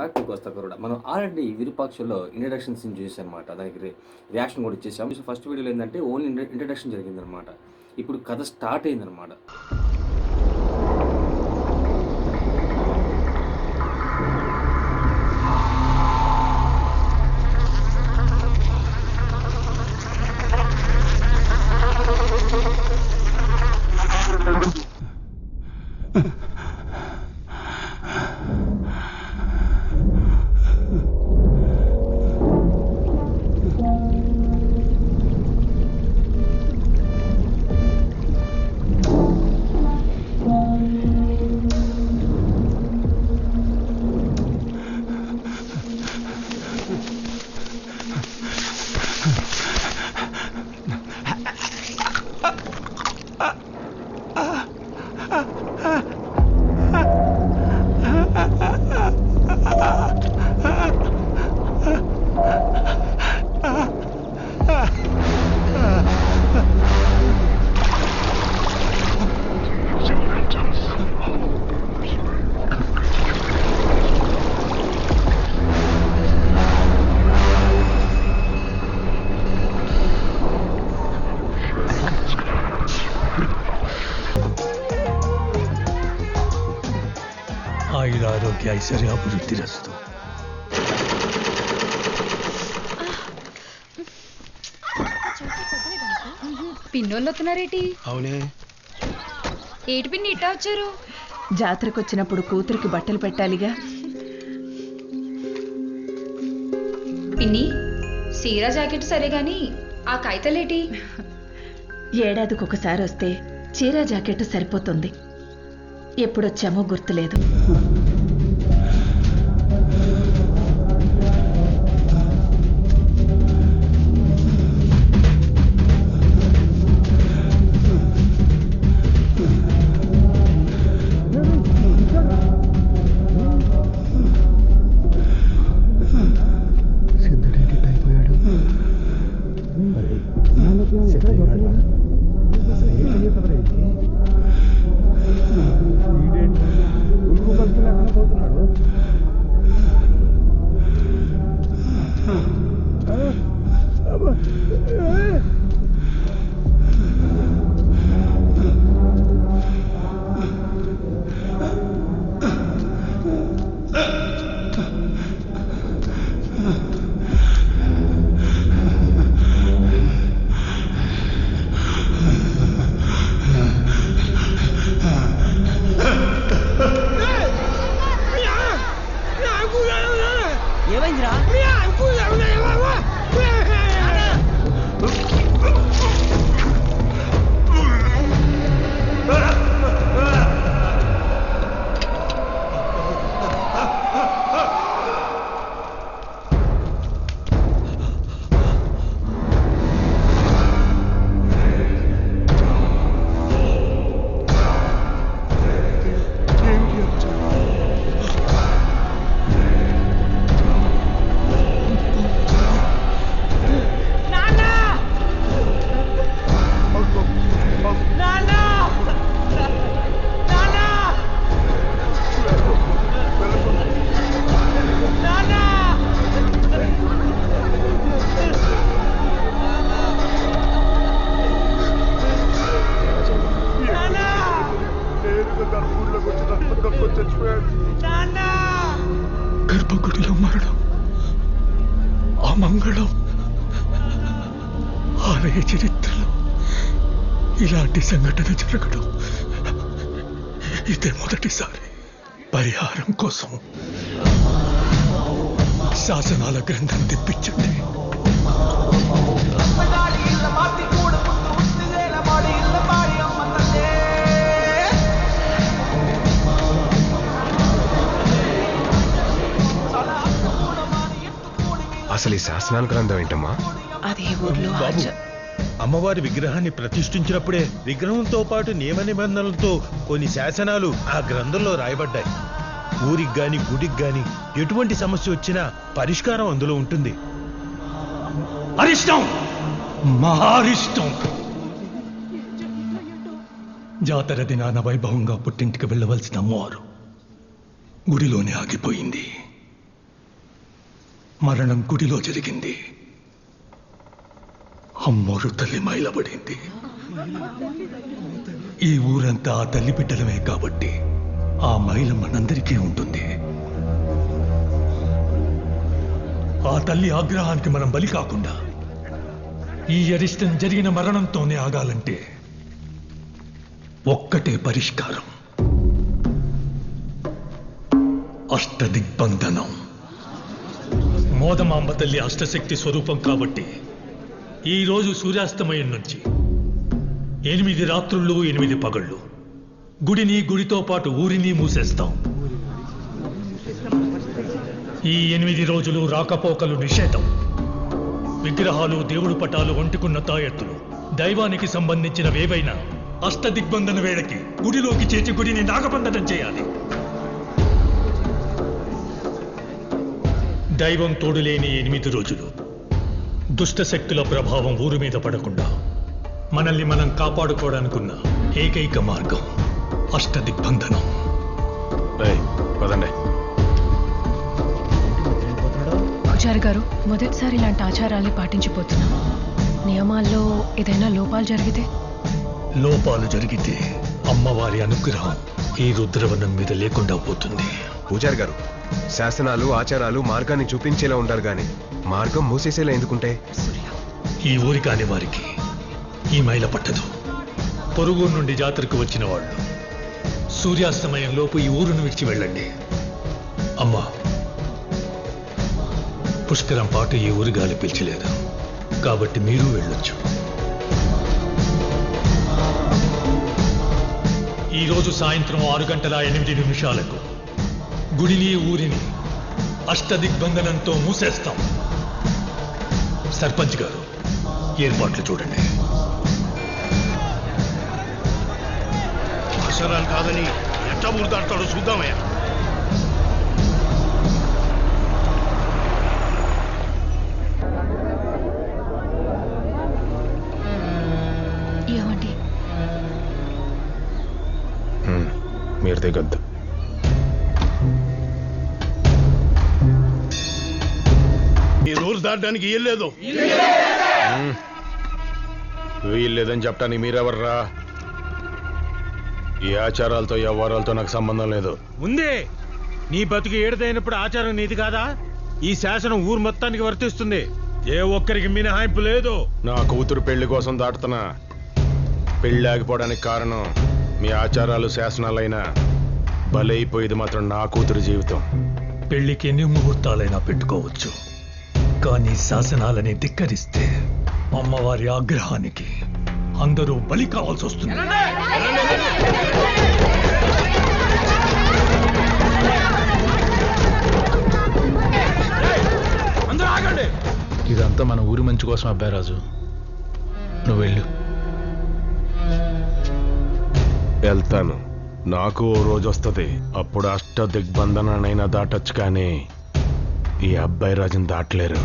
ఫ్యాక్టరీకి వస్తా కూడా మనం ఆల్రెడీ విరూపాక్షలో ఇంట్రడక్షన్ సీన్ చూసామన్నమాట. దానికి రియాక్షన్ కూడా ఇచ్చేసాం. ఫస్ట్ వీడియోలో ఏంటంటే ఓన్లీ ఇంట్రడక్షన్ జరిగిందనమాట. ఇప్పుడు కథ స్టార్ట్ అయిందనమాట. ఆయురారోగ్య ఐశ్వర్యాభివృద్ధిరస్తు. పిన్నోళ్ళు వస్తున్నారేటి? అవునే, ఏటి పిన్ని ఇట్టా వచ్చారు? జాతరకు వచ్చినప్పుడు కూతురికి బట్టలు పెట్టాలిగా. పిన్ని సీరా జాకెట్ సరే గాని ఆ కాగితాలేటి? ఏడాదికి ఒకసారి వస్తే చీర జాకెట్ సరిపోతుంది. ఎప్పుడొచ్చామో గుర్తులేదు. గర్భగుడిలో మరణం, ఆ మంగళం, ఆలయ చరిత్రలో ఇలాంటి సంఘటన జరగడం ఇదే మొదటిసారి. పరిహారం కోసం శాసనాల గ్రంథం తెప్పించండి. అసలు ఈ శాసనాల గ్రంథం ఏంటమ్మా? అదే ఊర్లో అమ్మవారి విగ్రహాన్ని ప్రతిష్ఠించినప్పుడే విగ్రహంతో పాటు నియమ నిబంధనలతో కొన్ని శాసనాలు ఆ గ్రంథంలో రాయబడ్డాయి. ఊరికి గాని గుడికి గాని ఎటువంటి సమస్య వచ్చినా పరిష్కారం అందులో ఉంటుంది. అరిష్టం, మహారిష్టం. జాతర దినాన వైభవంగా పుట్టింటికి వెళ్ళవలసిన అమ్మవారు గుడిలోనే ఆగిపోయింది. మరణం గుడిలో జరిగింది. అమ్మోరు తల్లి మైలబడింది. ఈ ఊరంతా ఆ తల్లి బిడ్డలమే కాబట్టి ఆ మైల మనందరికీ ఉంటుంది. ఆ తల్లి ఆగ్రహానికి మనం బలి కాకుండా ఈ అరిష్టం జరిగిన మరణంతోనే ఆగాలంటే ఒక్కటే పరిష్కారం, అష్టదిగ్బంధనం. మోదమాంబ తల్లి అష్టశక్తి స్వరూపం కాబట్టి ఈరోజు సూర్యాస్తమయం నుంచి 8 రాత్రుళ్ళు 8 పగళ్ళు గుడిని గుడితో పాటు ఊరిని మూసేస్తాం. ఈ 8 రోజులు రాకపోకలు నిషేధం. విగ్రహాలు, దేవుడు పటాలు, వంటుకున్న తాయెత్తులు, దైవానికి సంబంధించినవేవైనా అష్టదిగ్బంధన వేళకి గుడిలోకి చేర్చి గుడిని నాగబంధనం చేయాలి. దైవం తోడులేని 8 రోజులు దుష్ట శక్తుల ప్రభావం ఊరు మీద పడకుండా మనల్ని మనం కాపాడుకోవడానికున్న ఏకైక మార్గం అష్టదిగ్బంధనం. పదండి. పూజారి గారు, మొదటిసారి ఇలాంటి ఆచారాల్ని పాటించిపోతున్నాం. నియమాల్లో ఏదైనా లోపాలు జరిగితే? లోపాలు జరిగితే అమ్మవారి అనుగ్రహం ఈ రుద్రవనం మీద లేకుండా పోతుంది. పూజారి గారు, శాసనాలు ఆచారాలు మార్గాన్ని చూపించేలా ఉండాలి గాని మార్గం మూసేసేలా ఎందుకుంటే? ఈ ఊరి కాని వారికి ఈ మైల పట్టదు. పొరుగు నుండి జాతరకు వచ్చిన వాళ్ళు సూర్యాస్తమయంలోపు ఈ ఊరును విడిచి వెళ్ళండి. అమ్మా, పుష్కరం పాటు ఈ ఊరి గాలి పిలిచలేదు కాబట్టి మీరు వెళ్ళొచ్చు. ఈరోజు సాయంత్రం 6:08 గుడిని ఊరిని అష్టదిగ్బంధనంతో మూసేస్తాం. సర్పంచ్ గారు, ఏర్పాట్లు చూడండి. అక్షరాలు కాదని ఎట్లా ముడతాడతాడో చూద్దామయ్యా. ఏమండి? మీరు దిగొద్దు. ఈ రోజు దాటడానికి వీల్లేదు. వీల్లేదని చెప్పడానికి మీరెవర్రా? ఈ ఆచారాలతో వ్యవహారాలతో నాకు సంబంధం లేదు. ముందే నీ బతుకు ఏడుదైనప్పుడు ఆచారం నీది కాదా? ఈ శాసనం ఊరు మొత్తానికి వర్తిస్తుంది. ఏ ఒక్కరికి మినహాయింపు లేదు. నా కూతురు పెళ్లి కోసం దాటుతున్నా. పెళ్లి ఆగిపోవడానికి కారణం మీ ఆచారాలు శాసనాలైనా బలైపోయేది మాత్రం నా కూతురు జీవితం. పెళ్లికి ఎన్ని ముహూర్తాలైనా పెట్టుకోవచ్చు, కానీ శాసనాలని ధిక్కరిస్తే అమ్మవారి ఆగ్రహానికి అందరూ బలి కావాల్సి వస్తుంది. అందరూ ఆగండి. ఇదంతా మన ఊరి మంచి కోసం అబ్బాయి రాజు, నువ్వు వెళ్ళు. వెళ్తాను. నాకు ఓ రోజు వస్తుంది. అప్పుడు అష్ట దిగ్బంధనైనా దాటొచ్చు, కానీ ఈ అబ్బాయి రాజుని దాటలేరు.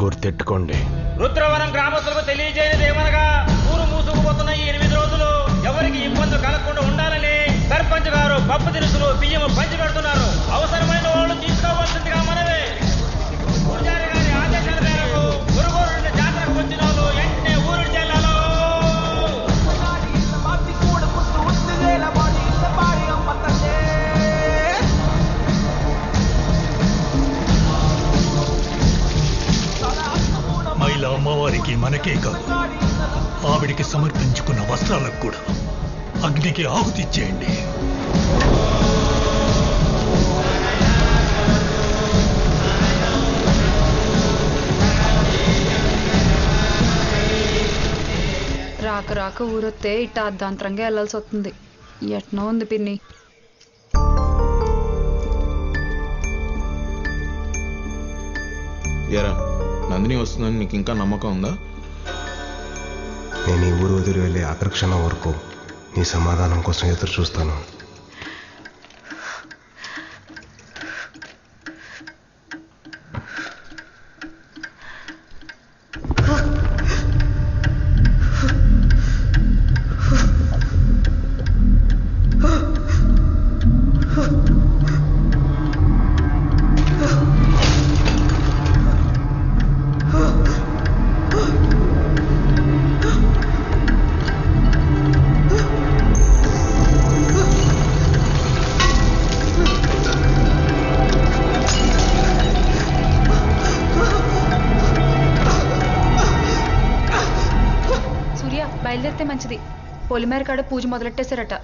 గుర్తెట్టుకోండి. రుద్రవనం గ్రామస్తులకు తెలియజేయనిది ఏమనగా, ఊరు మూసుకుపోతున్న ఈ 8 రోజులు ఎవరికి ఇబ్బంది కలగకుండా ఉండాలని సర్పంచ్ గారు పప్పు దినుసులు, బియ్యం పంచి పెడుతున్నారు. అవసరమైన వాళ్ళు తీసుకోవాల్సిందిగా మనమే. పూజారి గారి ఆదేశాల మేరకు గురుగూరు నుండి జాతరకు వచ్చిన వాళ్ళు వెంటనే ఊరు చెల్లాలో. మైల అమ్మవారికి మనకే కాదు, ఆవిడికి సమర్పించుకున్న వస్త్రాలకు కూడా అగ్నికి ఆహుతిచ్చేయండి. రాక రాక ఊరొత్తే ఇట్ట అర్ధాంతరంగా వెళ్ళాల్సి వస్తుంది. ఎట్నో ఉంది పిన్ని. ఎరా, నందిని వస్తుందని నీకు ఇంకా నమ్మకం ఉందా? నేను ఈ ఊరు వదిలి వెళ్ళే ఆఖరి క్షణం వరకు నీ సమాధానం కోసం ఎదురు చూస్తాను. సూర్య బయలుదేరితే మంచిది. పొలిమేర కాడ పూజ మొదలెట్టేశారట.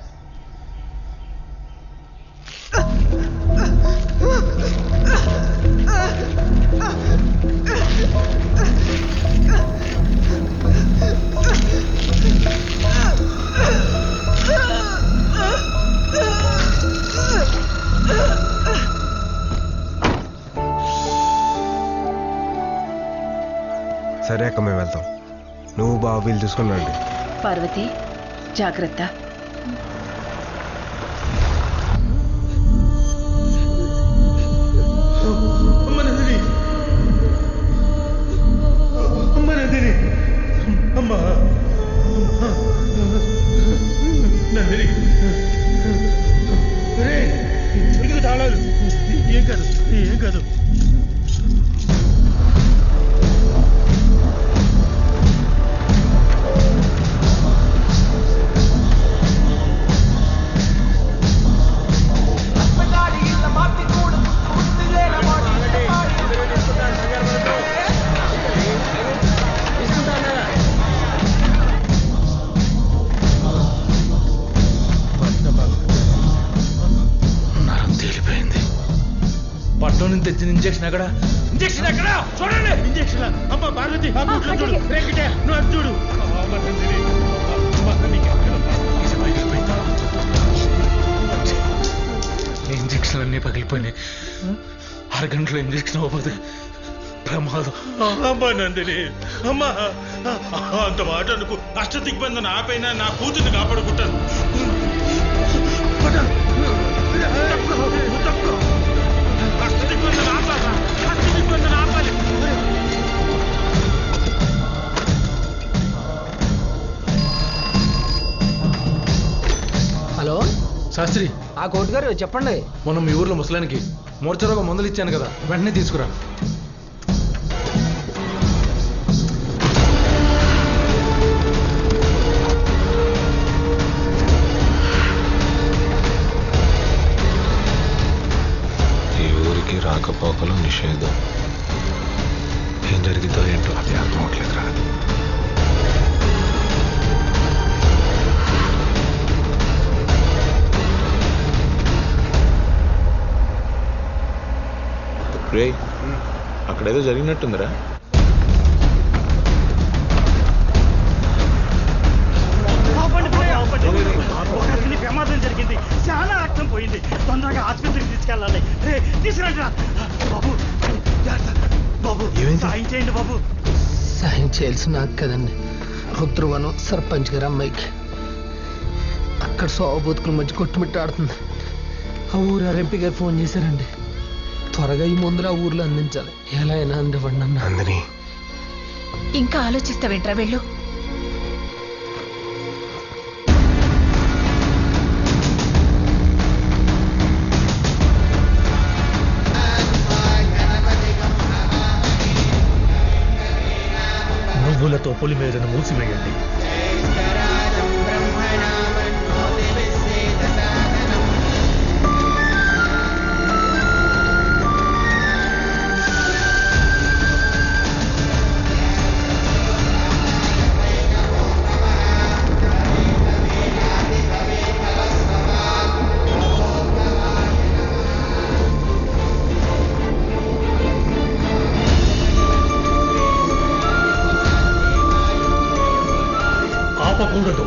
సరే అక్క, మేము వెళ్తాం. నువ్వు బాబు వీళ్ళు చూసుకుని రండి. పార్వతి జాగ్రత్త. అమ్మ నందిని, అమ్మ నందిని, అమ్మ నందిని, ఎందుకు తాళాలు? ఏం కాదు, ఏం కాదు. నరం తేలిపోయింది. పట్టణం నుంచి తెచ్చిన ఇంజక్షన్ ఎక్కడ? ఇంజక్షన్ ఎక్కడ? చూడండి. ఇంజక్షన్. అమ్మ పార్వతి, ఆ బూట్లో చూడు. రేకిటే, నువ్వు అది చూడు. అమ్మ నందిని, అమ్మ నందిని. ఇంజక్షన్ అన్నీ పగిలిపోయినాయి. అరగంటలో ఇంజక్షన్ అవ్వదు, ప్రమాదం. అమ్మ నందిని, అమ్మ అంత మాట అనుకు. అష్ట దిగ్బంధన ఆపైనా నా కూతుర్ని కాపాడుకుంటాను. అష్ట దిగ్బంధన ఆపాలి, అష్ట దిగ్బంధన ఆపాలి. హలో శాస్త్రి, ఆ కోర్టు గారు చెప్పండి. మొన్న మీ ఊర్లో ముసలానికి మూర్చరోగం మందులు ఇచ్చాను కదా, వెంటనే తీసుకురా. ఈ ఊరికి రాకపోకలు నిషేధం. ఏం జరిగిందో ఏంటో అది అర్థం అవట్లేదురా. రే, అక్కడేదో జరిగినట్టుందిరా. ప్రమాదం జరిగింది, చాలా రక్తం పోయింది. తొందరగా ఆసుపత్రికి తీసుకెళ్ళాలి. తీసుకురండి బాబు. బాబు సాయం చేయండి బాబు. సాయం చేయాల్సి నాకు కదండి, రుద్రవనం సర్పంచ్ గారు అమ్మాయికి. అక్కడ సోబూతుకుల మధ్య కొట్టుమిట్టాడుతుంది. ఆ ఊరు ఆర్ఎంపీ గారు ఫోన్ చేశారండి. త్వరగా ఈ మందులు ఆ ఊర్లో అందించాలి. ఎలా అయినా అందివ్వండి అన్న. నందిని, ఇంకా ఆలోచిస్తావేంట్రా వెళ్ళు. నువ్వులతో పొలిమేరను మూసివేయండి. ఆపకూడదు.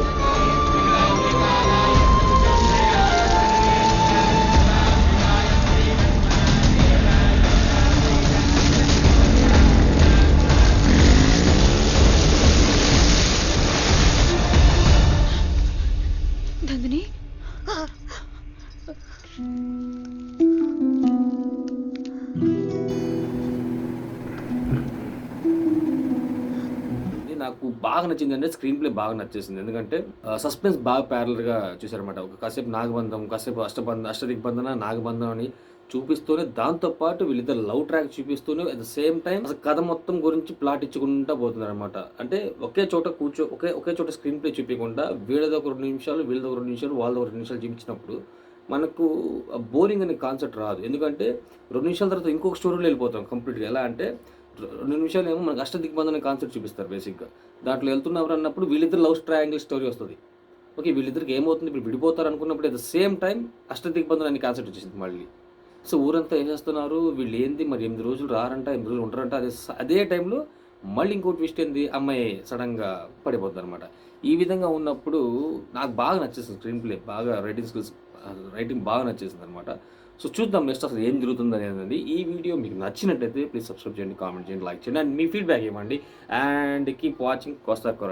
నందిని, నాకు బాగా నచ్చింది అంటే స్క్రీన్ ప్లే బాగా నచ్చేసింది. ఎందుకంటే సస్పెన్స్ బాగా ప్యారల్గా చూసారన్నమాట. ఒక కాసేపు నాగబంధం, కాసేపు అష్టదిగ్బంధన, నాగబంధం అని చూపిస్తూనే దాంతోపాటు వీళ్ళిద్దరు లవ్ ట్రాక్ చూపిస్తూనే అట్ ద సేమ్ టైం అసలు కథ మొత్తం గురించి ప్లాట్ ఇచ్చుకుంటూ పోతున్నారు అనమాట. అంటే ఒకే చోట ఒకే చోట స్క్రీన్ ప్లే చూపించకుండా వీళ్ళది ఒక 2 నిమిషాలు, వీళ్ళది ఒక 2 నిమిషాలు, వాళ్ళది ఒక 2 నిమిషాలు చూపించినప్పుడు మనకు బోరింగ్ అనే కాన్సెప్ట్ రాదు. ఎందుకంటే 2 నిమిషాల తర్వాత ఇంకొక స్టోరీలో వెళ్ళిపోతాం కంప్లీట్గా. ఎలా అంటే 2 నిమిషాలు ఏమో మనకు అష్టదిగ్బంధన కాన్సెప్ట్ చూపిస్తారు బేసిక్గా. దాంట్లో వెళ్తున్నప్పుడు అన్నప్పుడు వీళ్ళిద్దరు లవ్ ట్రయాంగిల్ స్టోరీ వస్తుంది. ఓకే, వీళ్ళిద్దరికి ఏమవుతుంది, ఇప్పుడు విడిపోతారు అనుకున్నప్పుడు అట్ ద సేమ్ టైం అష్టదిగ్బంధన అనే కాన్సెప్ట్ వచ్చేసింది మళ్ళీ. సో ఊరంతా ఏం చేస్తున్నారు, వీళ్ళు ఏంది మరి 8 రోజులు రారంట, 8 రోజులు ఉంటారంట. అదే టైంలో మళ్ళీ ఇంకో ట్విస్ట్ ఏంది, అమ్మాయి సడన్గా పడిపోద్ది అనమాట. ఈ విధంగా ఉన్నప్పుడు నాకు బాగా నచ్చేసింది స్క్రీన్ ప్లే, బాగా రైటింగ్ బాగా నచ్చేసింది అనమాట. సో చూద్దాం నెక్స్ట్ అసలు ఏం జరుగుతుంది అనేది. ఈ వీడియో మీకు నచ్చినట్లయితే ప్లీజ్ సబ్స్క్రైబ్ చేయండి, కామెంట్ చేయండి, లైక్ చేయండి అండ్ మీ ఫీడ్బ్యాక్ ఇవ్వండి. And keep watching Kosta.